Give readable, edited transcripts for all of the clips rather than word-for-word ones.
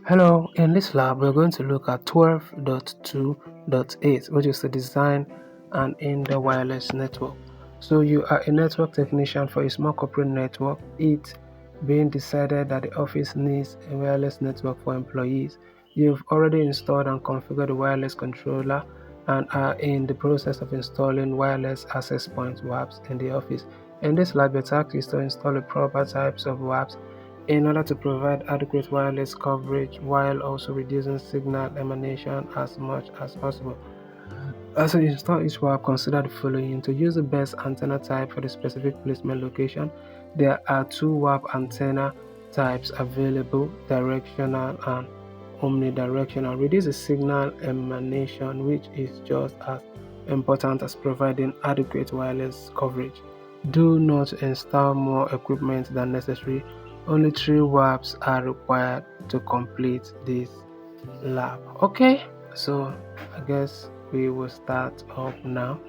Hello, in this lab we're going to look at 12.2.8, which is the design and indoor wireless network. So you are a network technician for a small corporate network. It being decided that the office needs a wireless network for employees. You've already installed and configured the wireless controller and are in the process of installing wireless access point WAPs in the office. In this lab, your task is to install the proper types of WAPs in order to provide adequate wireless coverage while also reducing signal emanation as much as possible. As you install each WAP, consider the following. To use the best antenna type for the specific placement location, there are two WAP antenna types available: directional and omnidirectional. Reduce the signal emanation, which is just as important as providing adequate wireless coverage. Do not install more equipment than necessary. Only 3 WAPs are required to complete this lab. Okay, so I guess we will start up now.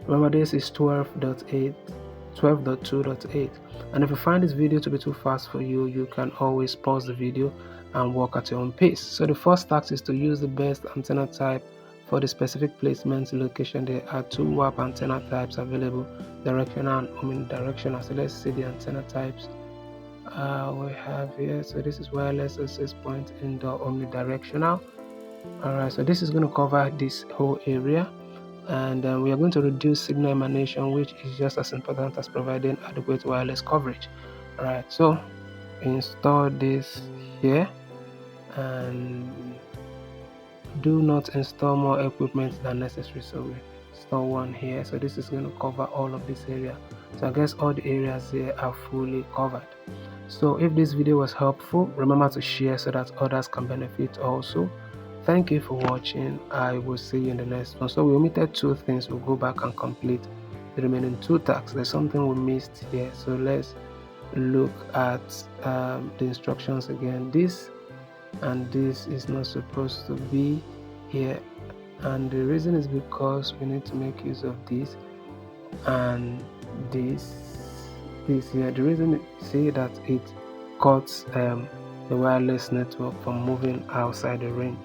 Remember, this is 12.2.8, and if you find this video to be too fast for you, you can always pause the video and work at your own pace. So the first task is to use the best antenna type for the specific placement location. There are two WAP antenna types available: directional and omnidirectional. So let's see the antenna types we have here. So this is wireless access point indoor omnidirectional. Alright, so this is going to cover this whole area, and we are going to reduce signal emanation, which is just as important as providing adequate wireless coverage. Alright, so install this here, and do not install more equipment than necessary. So we install one here. So this is going to cover all of this area. So I guess all the areas here are fully covered. So if this video was helpful, remember to share so that others can benefit also. Thank you for watching. I will see you in the next one. So we omitted two things. We'll go back and complete the remaining two tasks. There's something we missed here, so let's look at the instructions again. This and this is not supposed to be here, and the reason is because we need to make use of this and this here. The reason, see that it cuts the wireless network from moving outside the range.